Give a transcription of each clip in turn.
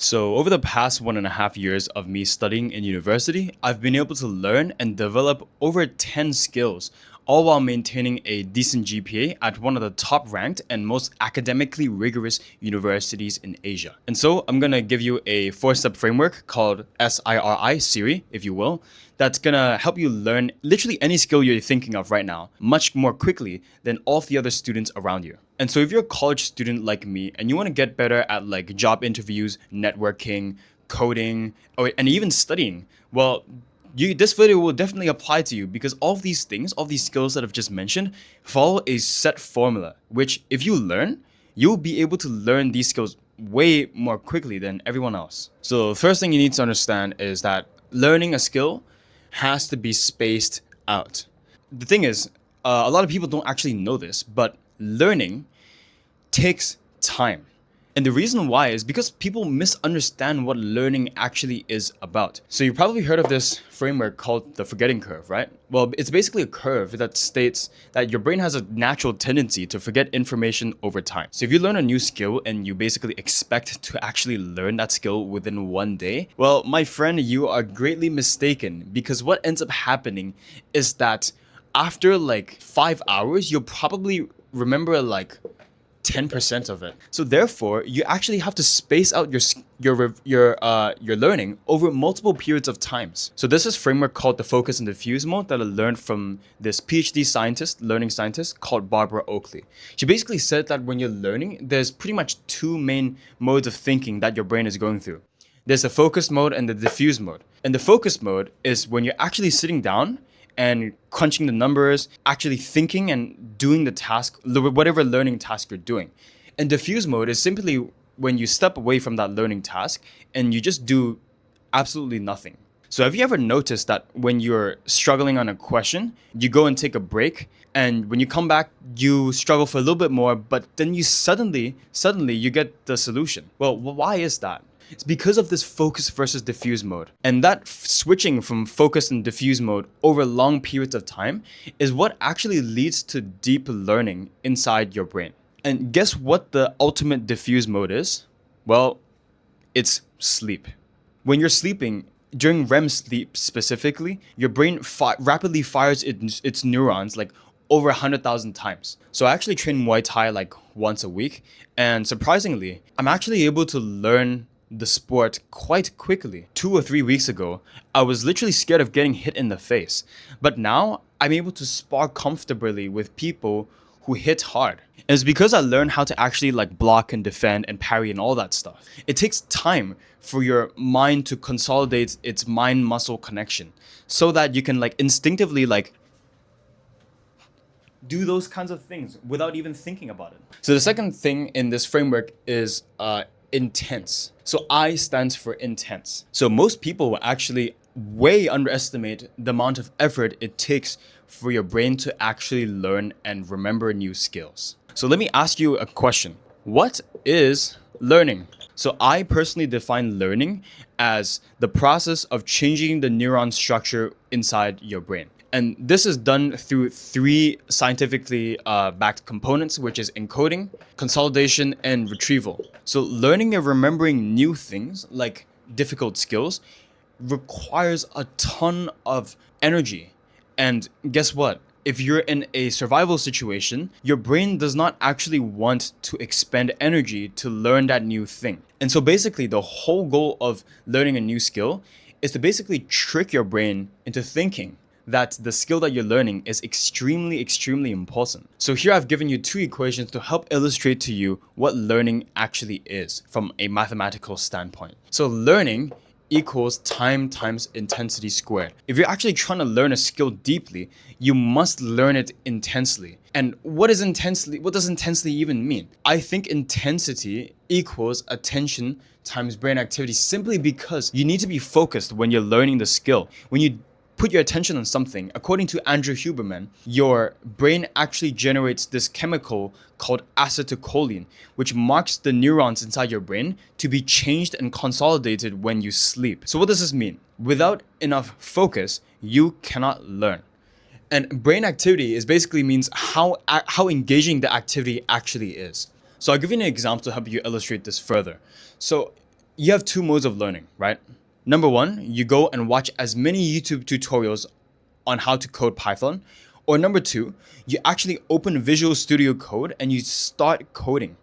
So, over the past 1.5 years of me studying in university, I've been able to learn and develop over 10 skills, all while maintaining a decent GPA at one of the top ranked and most academically rigorous universities in Asia. And so, I'm gonna give you a 4 step framework called SIRI, if you will, that's gonna help you learn literally any skill you're thinking of right now much more quickly than all of the other students around you. And so if you're a college student like me and you want to get better at like job interviews, networking, coding, and even studying, well, this video will definitely apply to you because all of these things, all of these skills that I've just mentioned, follow a set formula, which if you learn, you'll be able to learn these skills way more quickly than everyone else. So the first thing you need to understand is that learning a skill has to be spaced out. The thing is, a lot of people don't actually know this, but learning takes time. And the reason why is because people misunderstand what learning actually is about. So you probably heard of this framework called the forgetting curve, right? Well, it's basically a curve that states that your brain has a natural tendency to forget information over time. So if you learn a new skill and you basically expect to actually learn that skill within one day, well, my friend, you are greatly mistaken, because what ends up happening is that after like 5 hours, you'll probably remember like 10% of it. So therefore, you actually have to space out your learning over multiple periods of times. So this is a framework called the focus and diffuse mode that I learned from this PhD scientist, learning scientist called Barbara Oakley. She basically said that when you're learning, there's pretty much 2 main modes of thinking that your brain is going through. There's the focus mode and the diffuse mode. And the focus mode is when you're actually sitting down and crunching the numbers, actually thinking and doing the task, whatever learning task you're doing. And diffuse mode is simply when you step away from that learning task and you just do absolutely nothing. So have you ever noticed that when you're struggling on a question, you go and take a break, and when you come back, you struggle for a little bit more, but then you suddenly you get the solution? Well, why is that? It's because of this focus versus diffuse mode. And that switching from focus and diffuse mode over long periods of time is what actually leads to deep learning inside your brain. And guess what the ultimate diffuse mode is? Well, it's sleep. When you're sleeping, during REM sleep specifically, your brain rapidly fires its neurons like over 100,000 times. So I actually train Muay Thai like once a week, and surprisingly, I'm actually able to learn the sport quite quickly. 2 or 3 weeks ago, I was literally scared of getting hit in the face. But now I'm able to spar comfortably with people who hit hard. And it's because I learned how to actually like block and defend and parry and all that stuff. It takes time for your mind to consolidate its mind muscle connection so that you can like instinctively like do those kinds of things without even thinking about it. So the second thing in this framework is intense. So I stands for intense. So most people will actually way underestimate the amount of effort it takes for your brain to actually learn and remember new skills. So let me ask you a question. What is learning? So I personally define learning as the process of changing the neuron structure inside your brain. And this is done through 3 scientifically backed components, which is encoding, consolidation, and retrieval. So learning and remembering new things, like difficult skills, requires a ton of energy. And guess what? If you're in a survival situation, your brain does not actually want to expend energy to learn that new thing. And so basically, the whole goal of learning a new skill is to basically trick your brain into thinking that the skill that you're learning is extremely important. So here I've given you 2 equations to help illustrate to you what learning actually is from a mathematical standpoint. So learning equals time times intensity squared. If you're actually trying to learn a skill deeply, you must learn it intensely. And what does intensely even mean? I think intensity equals attention times brain activity, simply because you need to be focused when you're learning the skill. When you put your attention on something, according to Andrew Huberman, your brain actually generates this chemical called acetylcholine, which marks the neurons inside your brain to be changed and consolidated when you sleep. So what does this mean? Without enough focus, you cannot learn. And brain activity is basically means how engaging the activity actually is. So I'll give you an example to help you illustrate this further. So you have two modes of learning, right? Number one, you go and watch as many YouTube tutorials on how to code Python. Or number two, you actually open Visual Studio Code and you start coding.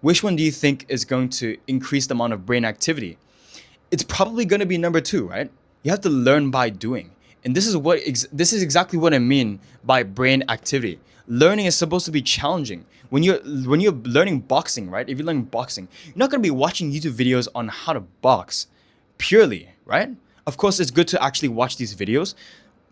Which one do you think is going to increase the amount of brain activity? It's probably going to be number two, right? You have to learn by doing. And this is exactly what I mean by brain activity. Learning is supposed to be challenging. When you're learning boxing, right? If you're learning boxing, you're not going to be watching YouTube videos on how to box purely, right? Of course, it's good to actually watch these videos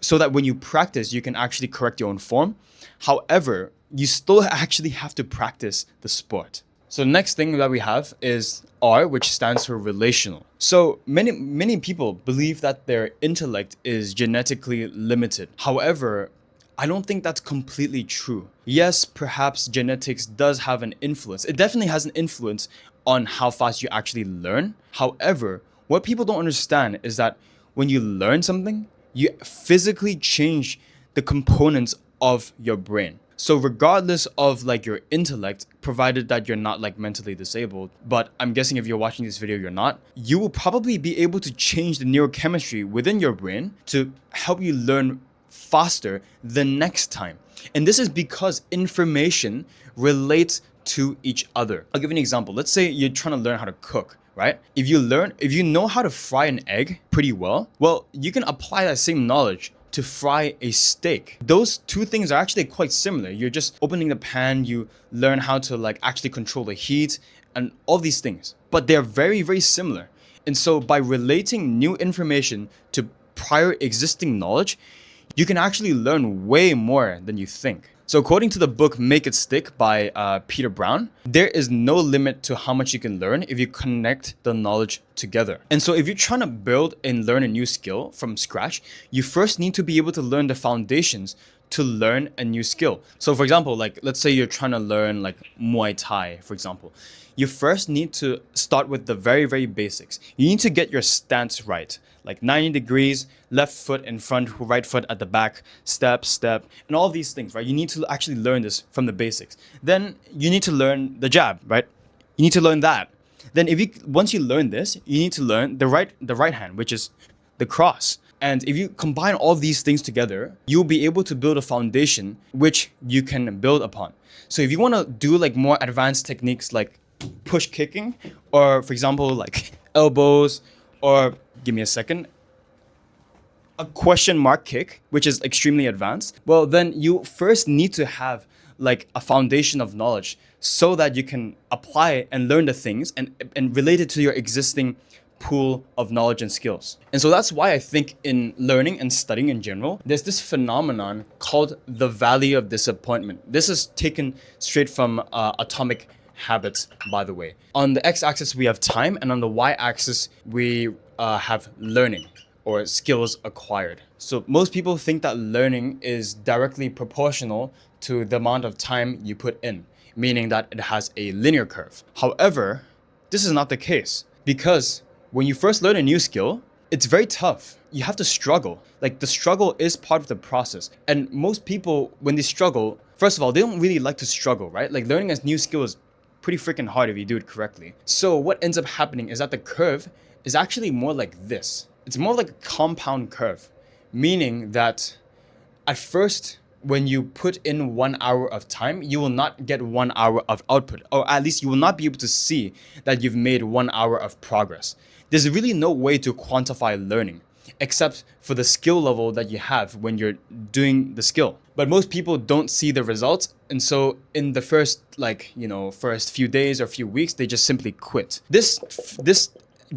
so that when you practice, you can actually correct your own form. However, you still actually have to practice the sport. So the next thing that we have is R, which stands for relational. So many people believe that their intellect is genetically limited. However, I don't think that's completely true. Yes, perhaps genetics does have an influence. It definitely has an influence on how fast you actually learn. However, what people don't understand is that when you learn something, you physically change the components of your brain. So regardless of like your intellect, provided that you're not like mentally disabled, but I'm guessing if you're watching this video, you're not, you will probably be able to change the neurochemistry within your brain to help you learn faster the next time. And this is because information relates to each other. I'll give you an example. Let's say you're trying to learn how to cook, right? If you know how to fry an egg pretty well, you can apply that same knowledge to fry a steak. Those two things are actually quite similar. You're just opening the pan, you learn how to like actually control the heat and all these things. But they're very, very similar. And so by relating new information to prior existing knowledge, you can actually learn way more than you think. So according to the book Make It Stick by Peter Brown, there is no limit to how much you can learn if you connect the knowledge together. And so if you're trying to build and learn a new skill from scratch, you first need to be able to learn the foundations to learn a new skill. So for example, like let's say you're trying to learn like Muay Thai, for example. You first need to start with the very, very basics. You need to get your stance right, like 90 degrees, left foot in front, right foot at the back, step, and all these things, right? You need to actually learn this from the basics. Then you need to learn the jab, right? You need to learn that. Then once you learn this, you need to learn the right hand, which is the cross. And if you combine all these things together, you'll be able to build a foundation which you can build upon. So if you want to do like more advanced techniques like push kicking, or for example, like elbows, or give me a second, a question mark kick, which is extremely advanced, well, then you first need to have like a foundation of knowledge so that you can apply and learn the things and relate it to your existing pool of knowledge and skills. And so that's why I think in learning and studying in general, there's this phenomenon called the valley of disappointment. This is taken straight from Atomic Habits, by the way. On the x-axis, we have time, and on the y-axis, we have learning or skills acquired. So most people think that learning is directly proportional to the amount of time you put in, meaning that it has a linear curve. However, this is not the case, because when you first learn a new skill, it's very tough. You have to struggle. Like the struggle is part of the process. And most people, when they struggle, first of all, they don't really like to struggle, right? Like learning a new skill is pretty freaking hard if you do it correctly. So what ends up happening is that the curve is actually more like this. It's more like a compound curve, meaning that at first, when you put in 1 hour of time, you will not get 1 hour of output, or at least you will not be able to see that you've made 1 hour of progress. There's really no way to quantify learning except for the skill level that you have when you're doing the skill. But most people don't see the results. And so in the first first few days or few weeks, they just simply quit. This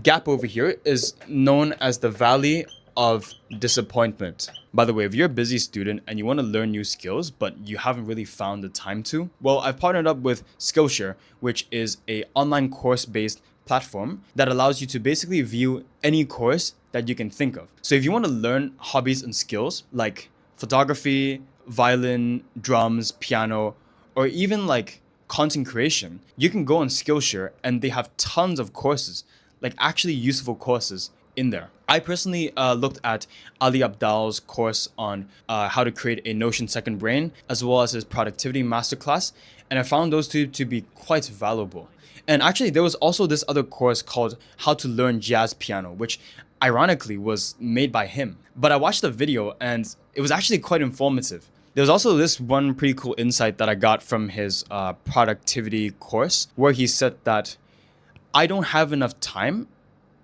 gap over here is known as the valley of disappointment. By the way, if you're a busy student and you want to learn new skills, but you haven't really found the time to, well, I've partnered up with Skillshare, which is an online course-based platform that allows you to basically view any course that you can think of. So if you want to learn hobbies and skills like photography, violin, drums, piano, or even like content creation, you can go on Skillshare and they have tons of courses, like actually useful courses in there. I personally looked at Ali Abdal's course on how to create a Notion second brain, as well as his productivity masterclass, and I found those two to be quite valuable. And actually, there was also this other course called How to Learn Jazz Piano, which ironically was made by him. But I watched the video and it was actually quite informative. There was also this one pretty cool insight that I got from his productivity course, where he said that I don't have enough time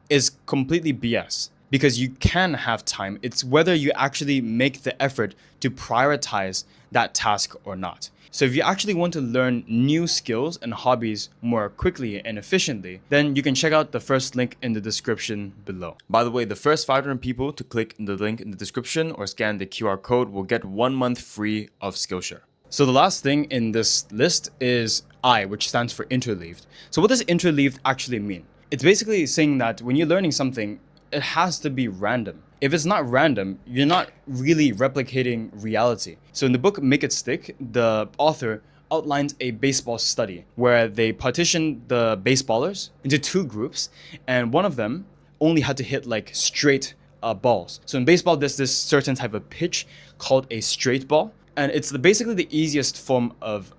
is completely BS, because you can have time. It's whether you actually make the effort to prioritize that task or not. So if you actually want to learn new skills and hobbies more quickly and efficiently, then you can check out the first link in the description below. By the way, the first 500 people to click the link in the description or scan the QR code will get 1 month free of Skillshare. So the last thing in this list is I, which stands for interleaved. So what does interleaved actually mean? It's basically saying that when you're learning something, it has to be random. If it's not random, you're not really replicating reality. So in the book Make It Stick, the author outlines a baseball study where they partitioned the baseballers into 2 groups, and one of them only had to hit like straight balls. So in baseball, there's this certain type of pitch called a straight ball, and it's basically the easiest form of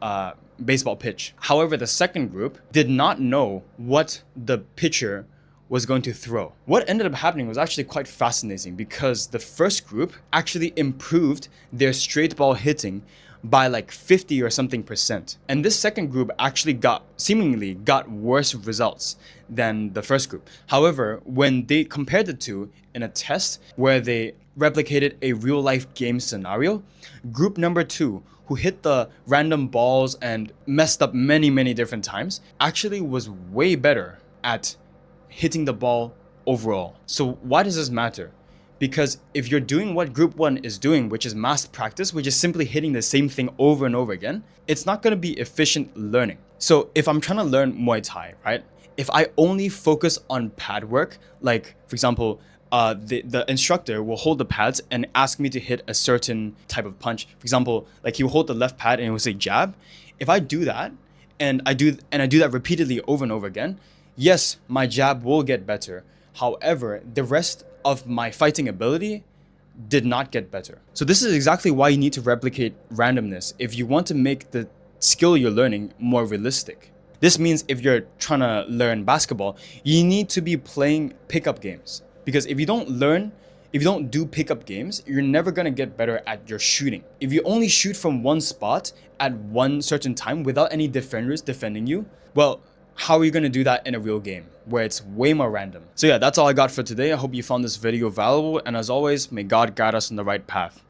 baseball pitch. However, the second group did not know what the pitcher was going to throw. What ended up happening was actually quite fascinating, because the first group actually improved their straight ball hitting by like 50 or something percent. And this second group actually seemingly got worse results than the first group. However, when they compared the two in a test where they replicated a real life game scenario, group number 2, who hit the random balls and messed up many different times, actually was way better at hitting the ball overall. So why does this matter? Because if you're doing what group 1 is doing, which is mass practice, which is simply hitting the same thing over and over again, it's not going to be efficient learning. So if I'm trying to learn Muay Thai, right? If I only focus on pad work, like for example, the instructor will hold the pads and ask me to hit a certain type of punch. For example, like he will hold the left pad and it will say jab. If I do that and I do that repeatedly over and over again, yes, my jab will get better. However, the rest of my fighting ability did not get better. So this is exactly why you need to replicate randomness if you want to make the skill you're learning more realistic. This means if you're trying to learn basketball, you need to be playing pickup games. Because if you don't do pickup games, you're never going to get better at your shooting. If you only shoot from one spot at one certain time without any defenders defending you, well, how are you going to do that in a real game where it's way more random? So yeah, that's all I got for today. I hope you found this video valuable, and as always, may God guide us in the right path.